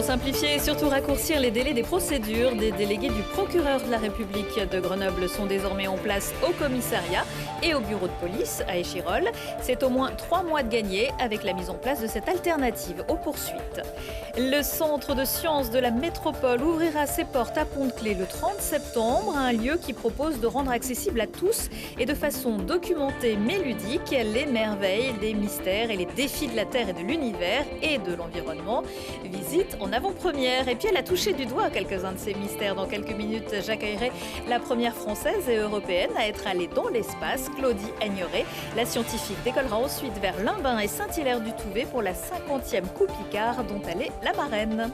simplifier et surtout raccourcir les délais des procédures, des délégués du procureur de la République de Grenoble sont désormais en place au commissariat et au bureau de police à Échirolles. C'est au moins 3 mois de gagné avec la mise en place de cette alternative aux poursuites. Le centre de sciences de la métropole ouvrira ses portes à Pont-de-Claix le 30 septembre, un lieu qui propose de rendre accessible à tous et de façon documentée mais ludique les merveilles, les mystères et les défis de la Terre et de l'univers et de l'environnement. Visite en avant-première. Et puis elle a touché du doigt quelques-uns de ces mystères. Dans quelques minutes, j'accueillerai la première française et européenne à être allée dans l'espace, Claudie Aigneret. La scientifique décollera ensuite vers Limbin et Saint-Hilaire-du-Touvet pour la 50e Coupe Icare dont elle est la marraine.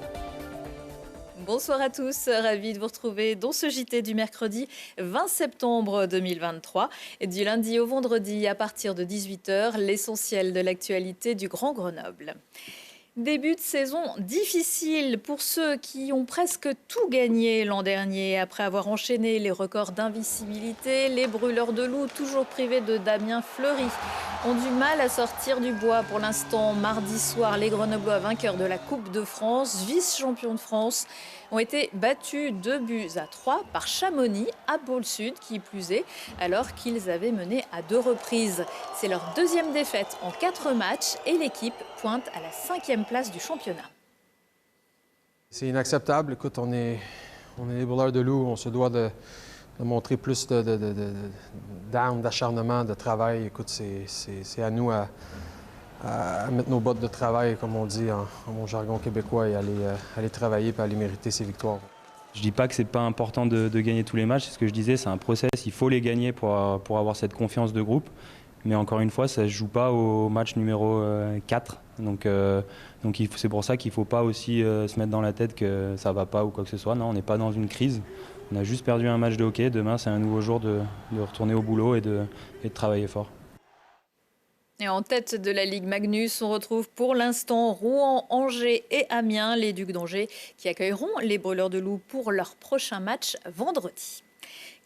Bonsoir à tous, ravi de vous retrouver dans ce JT du mercredi 20 septembre 2023. Du lundi au vendredi à partir de 18h, l'essentiel de l'actualité du Grand Grenoble. Début de saison difficile pour ceux qui ont presque tout gagné l'an dernier. Après avoir enchaîné les records d'invisibilité, les brûleurs de loups, toujours privés de Damien Fleury, ont du mal à sortir du bois. Pour l'instant, mardi soir, les Grenoblois vainqueurs de la Coupe de France, vice-champions de France, ont été battus 2-3 par Chamonix à Baule-Sud, qui plus est, alors qu'ils avaient mené à 2 reprises. C'est leur 2e défaite en 4 matchs et l'équipe pointe à la 5e place du championnat. C'est inacceptable. Écoute, on est les brûleurs de loups. On se doit de montrer plus d'armes, d'acharnement, de travail. Écoute, c'est à nous à mettre nos bottes de travail, comme on dit en mon jargon québécois, et aller travailler et aller mériter ces victoires. Je ne dis pas que ce n'est pas important de gagner tous les matchs. C'est ce que je disais, c'est un process. Il faut les gagner pour avoir cette confiance de groupe. Mais encore une fois, ça ne se joue pas au match numéro 4. Donc c'est pour ça qu'il ne faut pas aussi se mettre dans la tête que ça ne va pas ou quoi que ce soit. Non, on n'est pas dans une crise. On a juste perdu un match de hockey. Demain, c'est un nouveau jour de retourner au boulot et de travailler fort. Et en tête de la Ligue Magnus, on retrouve pour l'instant Rouen, Angers et Amiens, les Ducs d'Angers, qui accueilleront les Brûleurs de Loups pour leur prochain match vendredi.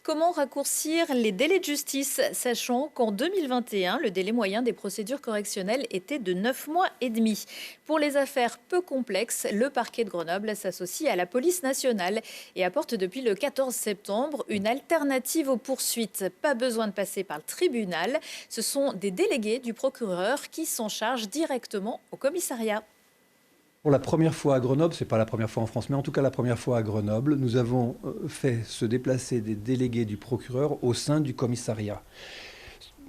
Comment raccourcir les délais de justice, sachant qu'en 2021, le délai moyen des procédures correctionnelles était de 9 mois et demi. Pour les affaires peu complexes, le parquet de Grenoble s'associe à la police nationale et apporte depuis le 14 septembre une alternative aux poursuites. Pas besoin de passer par le tribunal. Ce sont des délégués du procureur qui s'en chargent directement au commissariat. Pour la première fois à Grenoble, ce n'est pas la première fois en France, mais en tout cas la première fois à Grenoble, nous avons fait se déplacer des délégués du procureur au sein du commissariat.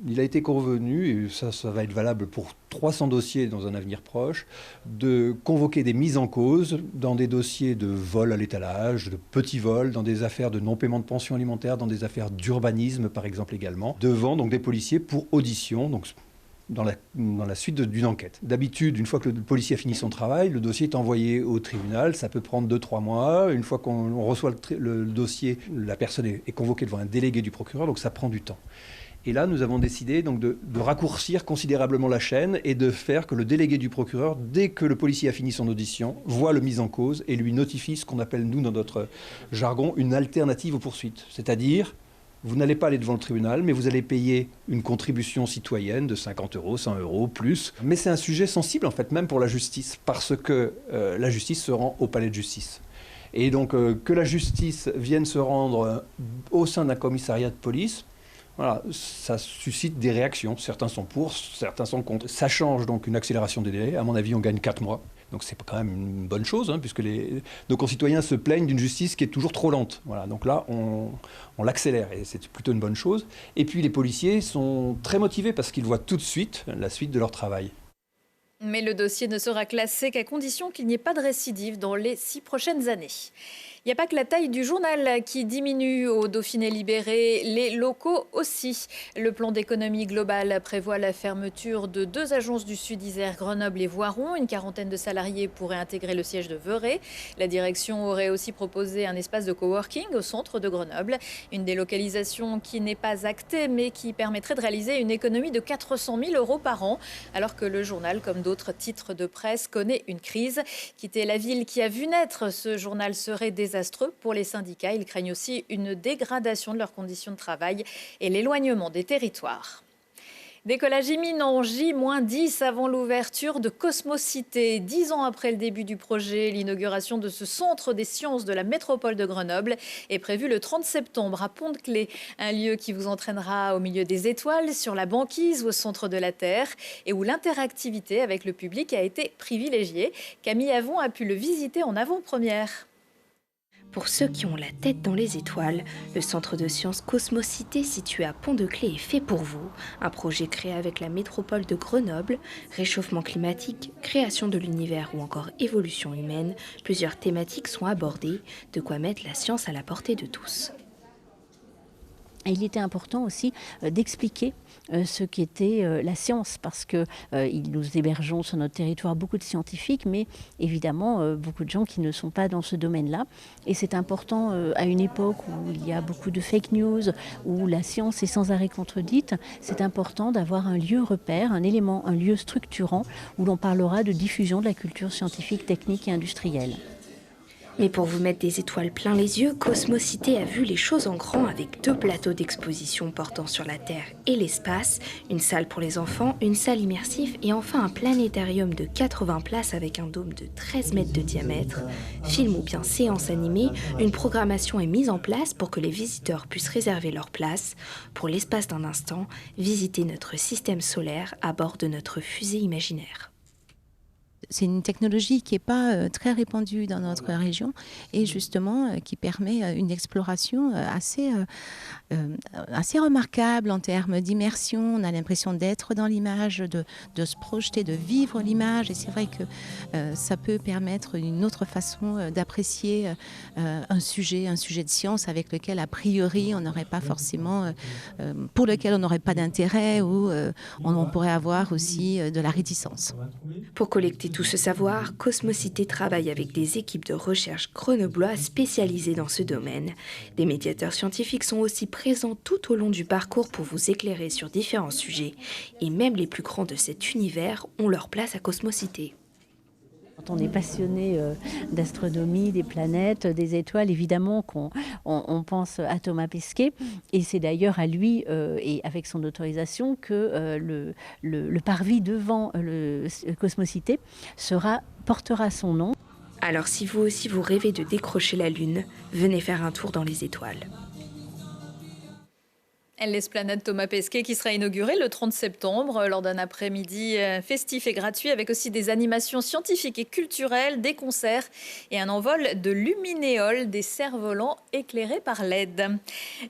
Il a été convenu, et ça va être valable pour 300 dossiers dans un avenir proche, de convoquer des mises en cause dans des dossiers de vol à l'étalage, de petits vols, dans des affaires de non-paiement de pension alimentaire, dans des affaires d'urbanisme par exemple également, devant donc des policiers pour audition. Donc, dans la suite d'une enquête. D'habitude, une fois que le policier a fini son travail, le dossier est envoyé au tribunal. Ça peut prendre 2-3 mois. Une fois qu'on reçoit le dossier, la personne est convoquée devant un délégué du procureur, donc ça prend du temps. Et là, nous avons décidé donc de raccourcir considérablement la chaîne et de faire que le délégué du procureur, dès que le policier a fini son audition, voit le mis en cause et lui notifie ce qu'on appelle, nous, dans notre jargon, une alternative aux poursuites. C'est-à-dire, vous n'allez pas aller devant le tribunal, mais vous allez payer une contribution citoyenne de 50 €, 100 € plus. Mais c'est un sujet sensible, en fait, même pour la justice, parce que la justice se rend au palais de justice. Et donc, que la justice vienne se rendre au sein d'un commissariat de police, voilà, ça suscite des réactions. Certains sont pour, certains sont contre. Ça change donc une accélération des délais. À mon avis, on gagne 4 mois. Donc c'est quand même une bonne chose, puisque nos concitoyens se plaignent d'une justice qui est toujours trop lente. Voilà, donc là, on l'accélère et c'est plutôt une bonne chose. Et puis les policiers sont très motivés parce qu'ils voient tout de suite la suite de leur travail. Mais le dossier ne sera classé qu'à condition qu'il n'y ait pas de récidive dans les 6 prochaines années. Il n'y a pas que la taille du journal qui diminue au Dauphiné libéré, les locaux aussi. Le plan d'économie globale prévoit la fermeture de 2 agences du Sud-Isère, Grenoble et Voiron. Une quarantaine de salariés pourraient intégrer le siège de Verret. La direction aurait aussi proposé un espace de coworking au centre de Grenoble. Une délocalisation qui n'est pas actée, mais qui permettrait de réaliser une économie de 400 000 € par an. Alors que le journal, comme d'autres titres de presse, connaît une crise. Quitter la ville qui a vu naître ce journal serait désastreux pour les syndicats. Ils craignent aussi une dégradation de leurs conditions de travail et l'éloignement des territoires. Décollage imminent, J-10 avant l'ouverture de Cosmocité. 10 ans après le début du projet, l'inauguration de ce centre des sciences de la métropole de Grenoble est prévue le 30 septembre à Pont-de-Claix. Un lieu qui vous entraînera au milieu des étoiles, sur la banquise ou au centre de la Terre et où l'interactivité avec le public a été privilégiée. Camille Avon a pu le visiter en avant-première. Pour ceux qui ont la tête dans les étoiles, le centre de sciences Cosmocité situé à Pont-de-Claix est fait pour vous. Un projet créé avec la métropole de Grenoble, réchauffement climatique, création de l'univers ou encore évolution humaine, plusieurs thématiques sont abordées, de quoi mettre la science à la portée de tous. Et il était important aussi d'expliquer ce qu'était la science, parce que nous hébergeons sur notre territoire beaucoup de scientifiques, mais évidemment beaucoup de gens qui ne sont pas dans ce domaine-là. Et c'est important à une époque où il y a beaucoup de fake news, où la science est sans arrêt contredite, c'est important d'avoir un lieu repère, un élément, un lieu structurant où l'on parlera de diffusion de la culture scientifique, technique et industrielle. Mais pour vous mettre des étoiles plein les yeux, Cosmocité a vu les choses en grand avec 2 plateaux d'exposition portant sur la Terre et l'espace, une salle pour les enfants, une salle immersive et enfin un planétarium de 80 places avec un dôme de 13 mètres de diamètre. Film ou bien séance animée, une programmation est mise en place pour que les visiteurs puissent réserver leur place. Pour l'espace d'un instant, visiter notre système solaire à bord de notre fusée imaginaire. C'est une technologie qui n'est pas très répandue dans notre région et justement qui permet une exploration assez remarquable en termes d'immersion. On a l'impression d'être dans l'image, de se projeter, de vivre l'image. Et c'est vrai que ça peut permettre une autre façon d'apprécier un sujet de science avec lequel a priori on n'aurait pas forcément, pour lequel on n'aurait pas d'intérêt ou on pourrait avoir aussi de la réticence. Pour collecter tout ce savoir, Cosmocité travaille avec des équipes de recherche grenoblois spécialisées dans ce domaine. Des médiateurs scientifiques sont aussi présents tout au long du parcours pour vous éclairer sur différents sujets. Et même les plus grands de cet univers ont leur place à Cosmocité. Quand on est passionné d'astronomie, des planètes, des étoiles, évidemment qu'on pense à Thomas Pesquet. Et c'est d'ailleurs à lui, et avec son autorisation, que le parvis devant le Cosmocité portera son nom. Alors si vous aussi vous rêvez de décrocher la Lune, venez faire un tour dans les étoiles. L'esplanade Thomas Pesquet qui sera inaugurée le 30 septembre lors d'un après-midi festif et gratuit avec aussi des animations scientifiques et culturelles, des concerts et un envol de luminéoles, des cerfs-volants éclairés par LED.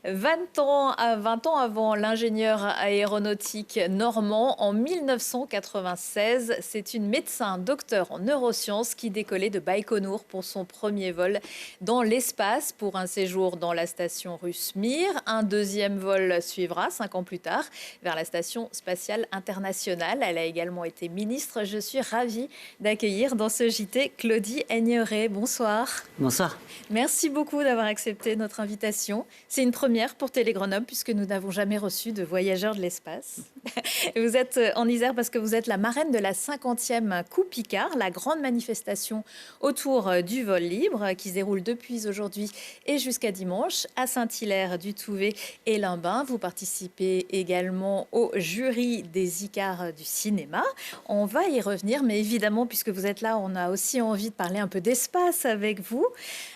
20 ans avant l'ingénieur aéronautique normand, en 1996, c'est une médecin docteur en neurosciences qui décollait de Baïkonour pour son premier vol dans l'espace pour un séjour dans la station russe Mir. Un deuxième vol suivra 5 ans plus tard vers la Station spatiale internationale. Elle a également été ministre. Je suis ravie d'accueillir dans ce JT Claudie Aigneret. Bonsoir. Bonsoir. Merci beaucoup d'avoir accepté notre invitation. C'est une première pour Télé Grenoble puisque nous n'avons jamais reçu de voyageurs de l'espace. Vous êtes en Isère parce que vous êtes la marraine de la 50e Coupe Picard, la grande manifestation autour du vol libre qui se déroule depuis aujourd'hui et jusqu'à dimanche à Saint-Hilaire-du-Touvet et Limbin. Vous participez également au jury des Icars du cinéma. On va y revenir, mais évidemment, puisque vous êtes là, on a aussi envie de parler un peu d'espace avec vous.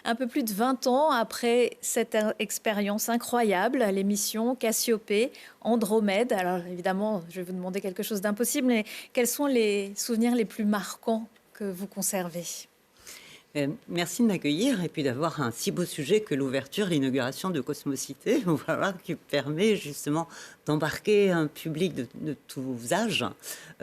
Un peu plus de 20 ans après cette expérience incroyable, l'émission Cassiopée, Andromède. Alors évidemment, je vais vous demander quelque chose d'impossible, mais quels sont les souvenirs les plus marquants que vous conservez ? Merci de m'accueillir et puis d'avoir un si beau sujet que l'ouverture, l'inauguration de Cosmocité, voilà, qui permet justement d'embarquer un public de tous âges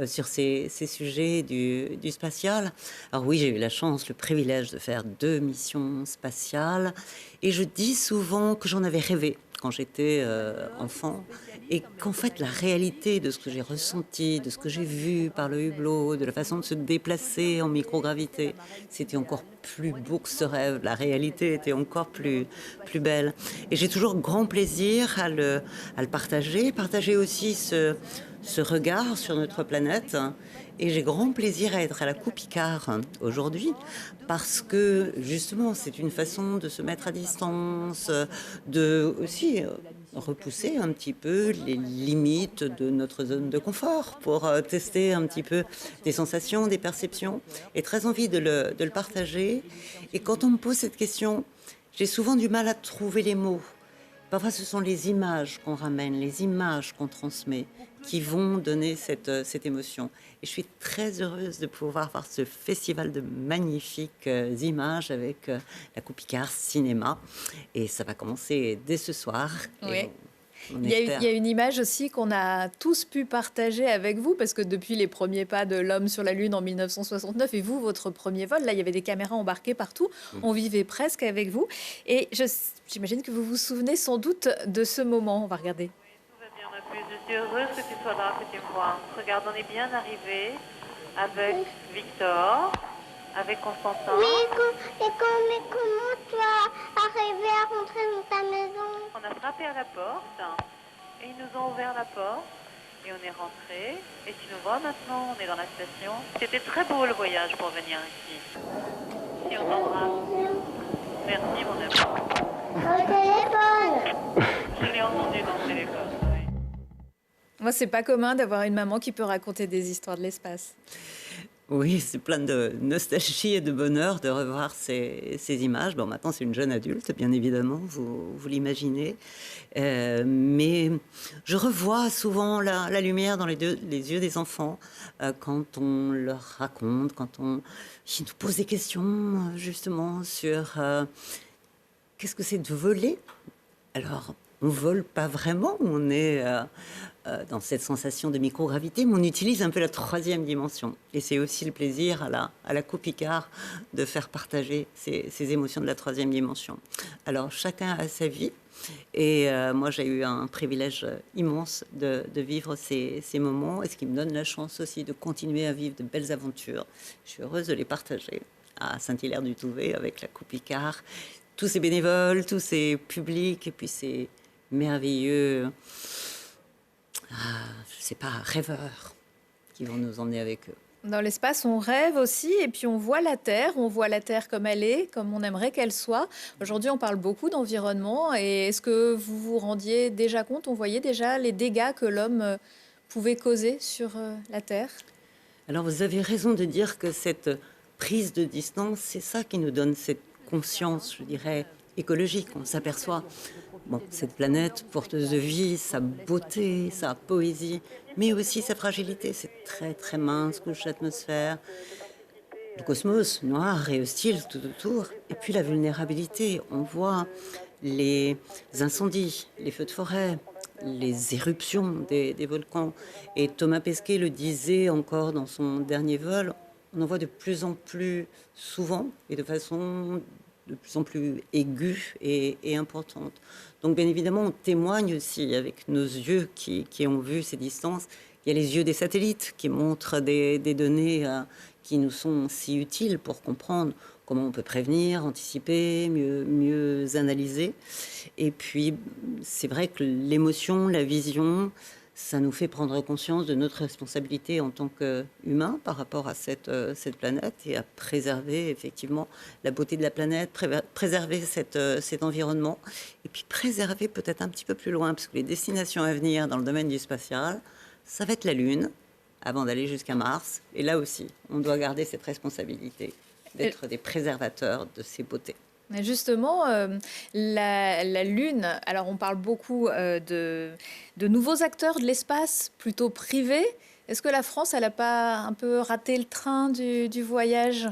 sur ces sujets du spatial. Alors oui, j'ai eu la chance, le privilège de faire 2 missions spatiales et je dis souvent que j'en avais rêvé quand j'étais enfant et qu'en fait la réalité de ce que j'ai ressenti, de ce que j'ai vu par le hublot, de la façon de se déplacer en microgravité, c'était encore plus beau que ce rêve. La réalité était encore plus belle. Et j'ai toujours grand plaisir à le partager aussi ce regard sur notre planète. Et j'ai grand plaisir à être à la Coupe Icare aujourd'hui parce que justement c'est une façon de se mettre à distance, de aussi repousser un petit peu les limites de notre zone de confort pour tester un petit peu des sensations, des perceptions. Et très envie de le partager. Et quand on me pose cette question, j'ai souvent du mal à trouver les mots. Parfois, ce sont les images qu'on ramène, les images qu'on transmet qui vont donner cette émotion. Et je suis très heureuse de pouvoir voir ce festival de magnifiques images avec la Coupe Icare Cinéma. Et ça va commencer dès ce soir. Oui. Il y a une image aussi qu'on a tous pu partager avec vous, parce que depuis les premiers pas de l'homme sur la Lune en 1969, et vous, votre premier vol, là, il y avait des caméras embarquées partout. On vivait presque avec vous. Et j'imagine que vous vous souvenez sans doute de ce moment. On va regarder. Tout va bien, ma puce. Je suis heureuse que tu sois là, que tu me vois. Regarde, on est bien arrivé avec Victor, avec Constantin. Mais comment tu as arrivé à rentrer dans ta maison? On a frappé à la porte et ils nous ont ouvert la porte et on est rentré. Et tu nous vois maintenant, on est dans la station. C'était très beau le voyage pour venir ici. Et on t'embrasse. Merci mon ami. Au téléphone. Je l'ai entendu dans le téléphone. Oui. Moi, c'est pas commun d'avoir une maman qui peut raconter des histoires de l'espace. Oui, c'est plein de nostalgie et de bonheur de revoir ces images. Bon, maintenant, c'est une jeune adulte, bien évidemment, vous l'imaginez. Mais je revois souvent la lumière dans les yeux des enfants quand on leur raconte, ils nous posent des questions, justement, sur qu'est-ce que c'est de voler. Alors, on ne vole pas vraiment, on est dans cette sensation de microgravité, mais on utilise un peu la troisième dimension. Et c'est aussi le plaisir à la Coupe Icare de faire partager ces émotions de la troisième dimension. Alors, chacun a sa vie. Et moi, j'ai eu un privilège immense de vivre ces moments, et ce qui me donne la chance aussi de continuer à vivre de belles aventures. Je suis heureuse de les partager à Saint-Hilaire-du-Touvet avec la Coupe Icare. Tous ces bénévoles, tous ces publics, et puis ces merveilleux, je sais pas, rêveurs qui vont nous emmener avec eux. Dans l'espace, on rêve aussi, et puis on voit la Terre comme elle est, comme on aimerait qu'elle soit. Aujourd'hui, on parle beaucoup d'environnement, et est-ce que vous vous rendiez déjà compte, on voyait déjà les dégâts que l'homme pouvait causer sur la Terre? Alors, vous avez raison de dire que cette prise de distance, c'est ça qui nous donne cette conscience, je dirais, écologique. On s'aperçoit, cette planète porteuse de vie, sa beauté, sa poésie, mais aussi sa fragilité, cette très très mince couche d'atmosphère, le cosmos noir et hostile tout autour, et puis la vulnérabilité. On voit les incendies, les feux de forêt, les éruptions des volcans. Et Thomas Pesquet le disait encore dans son dernier vol, on en voit de plus en plus souvent et de façon de plus en plus aiguë et importante. Donc bien évidemment, on témoigne aussi avec nos yeux qui ont vu ces distances. Il y a les yeux des satellites qui montrent des données qui nous sont si utiles pour comprendre comment on peut prévenir, anticiper, mieux analyser. Et puis, c'est vrai que l'émotion, la vision, ça nous fait prendre conscience de notre responsabilité en tant qu'humains par rapport à cette planète et à préserver effectivement la beauté de la planète, préserver cet environnement et puis préserver peut-être un petit peu plus loin, parce que les destinations à venir dans le domaine du spatial, ça va être la Lune avant d'aller jusqu'à Mars. Et là aussi, on doit garder cette responsabilité d'être des préservateurs de ces beautés. Mais justement, la Lune, alors on parle beaucoup de nouveaux acteurs de l'espace, plutôt privés. Est-ce que la France, elle n'a pas un peu raté le train du voyage?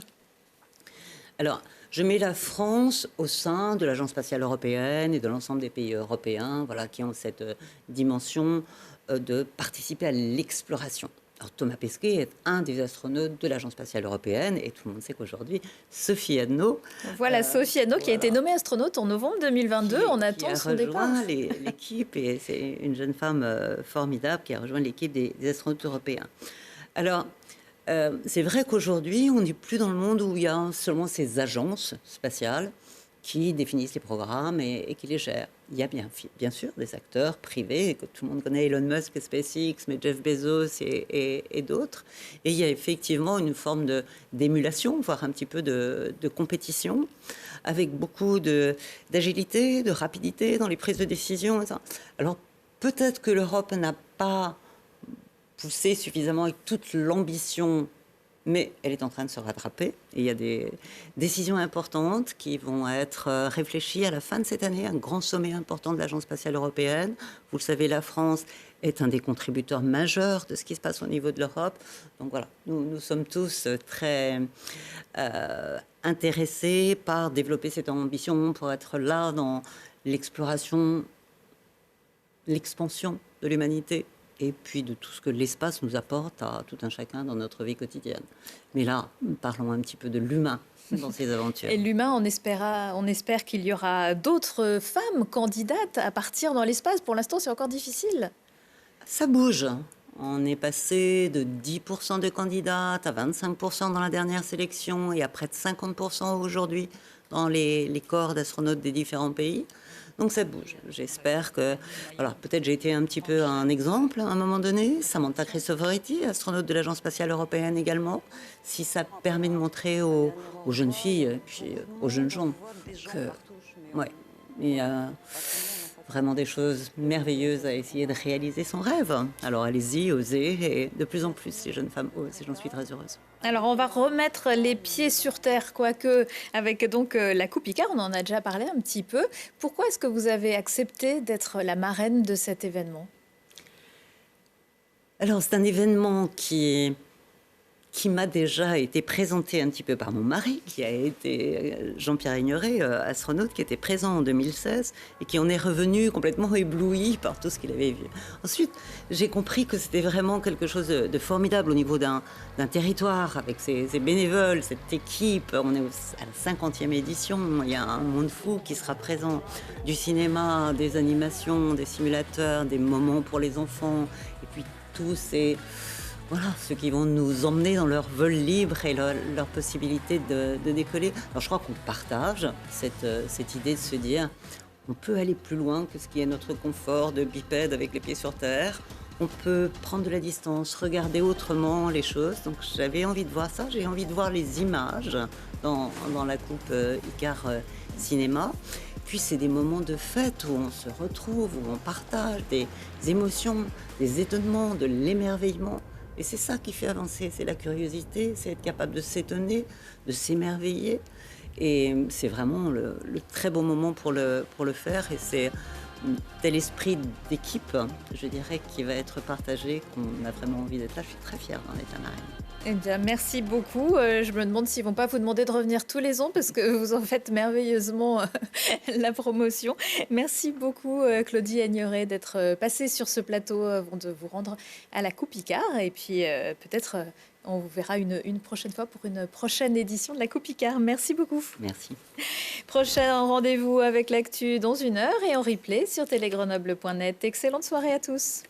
Alors, je mets la France au sein de l'Agence spatiale européenne et de l'ensemble des pays européens, voilà, qui ont cette dimension de participer à l'exploration. Alors, Thomas Pesquet est un des astronautes de l'Agence spatiale européenne, et tout le monde sait qu'aujourd'hui, Sophie Adno... Voilà, Sophie Adno qui a été nommée astronaute en novembre 2022, on attend son départ. Qui a rejoint l'équipe, et c'est une jeune femme formidable qui a rejoint l'équipe des astronautes européens. Alors, c'est vrai qu'aujourd'hui, on n'est plus dans le monde où il y a seulement ces agences spatiales qui définissent les programmes et qui les gèrent. Il y a bien sûr des acteurs privés, que tout le monde connaît, Elon Musk et SpaceX, mais Jeff Bezos et d'autres. Et il y a effectivement une forme d'émulation, voire un petit peu de compétition, avec beaucoup d'agilité, de rapidité dans les prises de décision. Alors peut-être que l'Europe n'a pas poussé suffisamment avec toute l'ambition, mais elle est en train de se rattraper. Et il y a des décisions importantes qui vont être réfléchies à la fin de cette année, un grand sommet important de l'Agence spatiale européenne. Vous le savez, la France est un des contributeurs majeurs de ce qui se passe au niveau de l'Europe. Donc voilà, nous sommes tous très intéressés par développer cette ambition pour être là dans l'exploration, l'expansion de l'humanité et puis de tout ce que l'espace nous apporte à tout un chacun dans notre vie quotidienne. Mais là, parlons un petit peu de l'humain dans ces aventures. Et l'humain, on espère qu'il y aura d'autres femmes candidates à partir dans l'espace. Pour l'instant, c'est encore difficile. Ça bouge. On est passé de 10% de candidates à 25% dans la dernière sélection et à près de 50% aujourd'hui dans les corps d'astronautes des différents pays. Donc ça bouge. J'espère que... Voilà, peut-être j'ai été un petit peu un exemple à un moment donné. Samantha Cristoforetti, astronaute de l'Agence spatiale européenne également. Si ça permet de montrer aux jeunes filles et puis aux jeunes gens que... Ouais, il y a vraiment des choses merveilleuses à essayer de réaliser son rêve. Alors allez-y, osez, et de plus en plus les jeunes femmes osent, et j'en suis très heureuse. Alors on va remettre les pieds sur terre, quoique avec donc la Coupe Icare, on en a déjà parlé un petit peu. Pourquoi est-ce que vous avez accepté d'être la marraine de cet événement? Alors c'est un événement qui m'a déjà été présenté un petit peu par mon mari, qui a été Jean-Pierre Ignoret, astronaute, qui était présent en 2016 et qui en est revenu complètement ébloui par tout ce qu'il avait vu. Ensuite, j'ai compris que c'était vraiment quelque chose de formidable au niveau d'un territoire, avec ses bénévoles, cette équipe. On est à la 50e édition, il y a un monde fou qui sera présent, du cinéma, des animations, des simulateurs, des moments pour les enfants, et puis tous ces... Voilà, ceux qui vont nous emmener dans leur vol libre et leur possibilité de décoller. Alors je crois qu'on partage cette idée de se dire on peut aller plus loin que ce qui est notre confort de bipède avec les pieds sur terre. On peut prendre de la distance, regarder autrement les choses. Donc j'avais envie de voir ça, j'ai envie de voir les images dans la Coupe Icare Cinéma. Puis c'est des moments de fête où on se retrouve, où on partage des émotions, des étonnements, de l'émerveillement. Et c'est ça qui fait avancer, c'est la curiosité, c'est être capable de s'étonner, de s'émerveiller. Et c'est vraiment le très beau moment pour le faire. Et c'est tel esprit d'équipe, je dirais, qui va être partagé, qu'on a vraiment envie d'être là. Je suis très fière d'en être la marraine. Eh bien, merci beaucoup. Je me demande s'ils ne vont pas vous demander de revenir tous les ans parce que vous en faites merveilleusement la promotion. Merci beaucoup, Claudie Ignoret, d'être passée sur ce plateau avant de vous rendre à la Coupe Icare. Et puis, peut-être, on vous verra une prochaine fois pour une prochaine édition de la Coupe Icare. Merci beaucoup. Merci. Prochain rendez-vous avec l'actu dans 1 heure et en replay sur télégrenoble.net. Excellente soirée à tous.